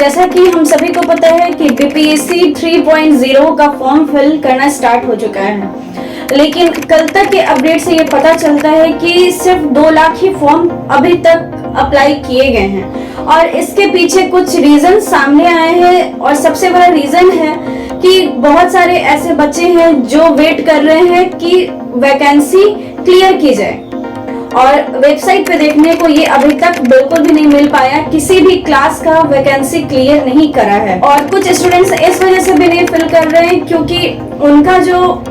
जैसा कि हम सभी को पता है कि बीपीएससी 3.0 का फॉर्म फिल करना स्टार्ट हो चुका है, लेकिन कल तक के अपडेट से ये पता चलता है कि सिर्फ 2 लाख ही फॉर्म अभी तक अप्लाई किए गए हैं। और इसके पीछे कुछ रीजन सामने आए हैं, और सबसे बड़ा रीजन है कि बहुत सारे ऐसे बच्चे हैं जो वेट कर रहे हैं कि वैकेंसी क्लियर की जाए, और वेबसाइट पे देखने को ये अभी तक बिल्कुल भी नहीं मिल पाया, किसी भी क्लास का वैकेंसी क्लियर नहीं करा है। और कुछ स्टूडेंट्स इस वजह से भी नहीं फिल कर रहे हैं क्योंकि उनका जो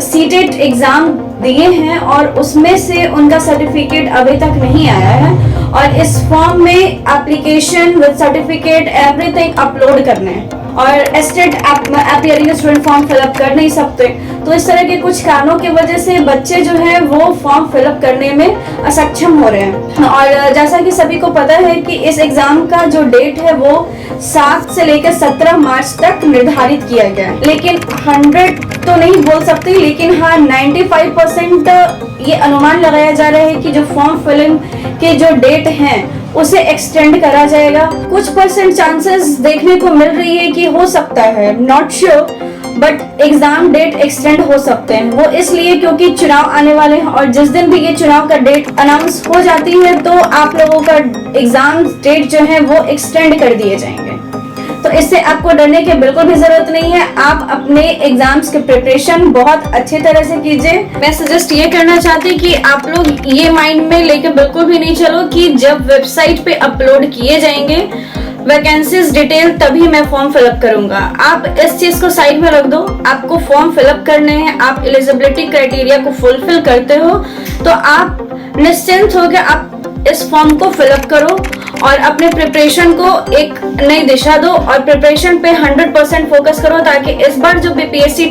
सीटेट एग्जाम दिए हैं और उसमें से उनका सर्टिफिकेट अभी तक नहीं आया है, और इस फॉर्म में application with certificate everything upload करने हैं, और estate appearing student form fill up कर नहीं सकते। तो इस तरह के कुछ कारणों की वजह से बच्चे जो है वो फॉर्म फिलअप करने में असक्षम हो रहे हैं। और जैसा कि सभी को पता है कि इस एग्जाम का जो डेट है वो 7 से लेकर 17 मार्च तक निर्धारित किया गया है, लेकिन 100 तो नहीं बोल सकते, लेकिन हाँ 95% ये अनुमान लगाया जा रहा है कि जो फॉर्म फिलिंग के जो डेट हैं उसे एक्सटेंड करा जाएगा। कुछ परसेंट चांसेस देखने को मिल रही है कि हो सकता है, not sure, but exam date extend हो सकते हैं। वो इसलिए क्योंकि चुनाव आने वाले हैं, और जिस दिन भी ये चुनाव का डेट अनाउंस हो जाती है तो आप लोगों का एग्जाम डेट जो है वो एक्सटेंड कर दिए जाएंगे। तो इससे आपको डरने की बिल्कुल भी जरूरत नहीं है। आप अपने एग्जाम्स के प्रिपरेशन बहुत अच्छे तरह से कीजिए। मैं सजेस्ट ये करना चाहती हूँ कि आप लोग ये माइंड में लेके बिल्कुल भी नहीं चलो कि जब वेबसाइट पे अपलोड किए जाएंगे वैकेंसीज डिटेल तभी मैं फॉर्म फिलअप करूंगा। आप इस चीज को साइड में रख दो। आपको फॉर्म फिलअप करने हैं, आप एलिजिबिलिटी क्राइटेरिया को फुलफिल करते हो तो आप निश्चिंत होकर आप इस फॉर्म को फिलअप करो और अपने प्रिपरेशन को एक नई दिशा दो, और प्रिपरेशन पे 100% फोकस करो ताकि इस बार जो बीपीएससी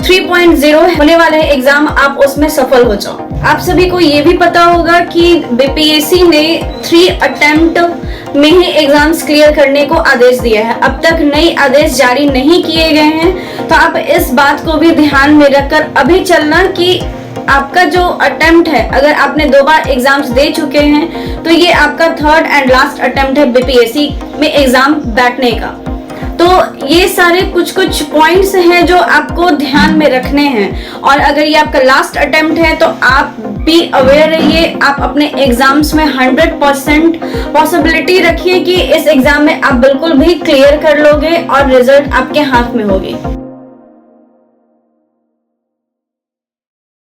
3.0 होने वाला है एग्जाम, आप उसमें सफल हो जाओ। आप सभी को ये भी पता होगा कि बीपीएससी ने 3 अटेम्प्ट में ही एग्जाम्स क्लियर करने को आदेश दिया है। अब तक नए आदेश जारी नहीं किए गए हैं, तो आप इस बात को भी ध्यान में रखकर अभी चलना कि आपका जो अटेम्प्ट है, अगर आपने 2 बार एग्जाम्स दे चुके हैं तो ये आपका 3rd एंड लास्ट अटेम्प्ट है बीपीएससी में एग्जाम बैठने का। तो ये सारे कुछ पॉइंट्स हैं जो आपको ध्यान में रखने हैं, और अगर ये आपका लास्ट अटेम्प्ट है तो आप भी अवेयर रहिए। आप अपने एग्जाम्स में 100% पॉसिबिलिटी रखिए कि इस एग्जाम में आप बिल्कुल भी क्लियर कर लोगे और रिजल्ट आपके हाथ में होगी।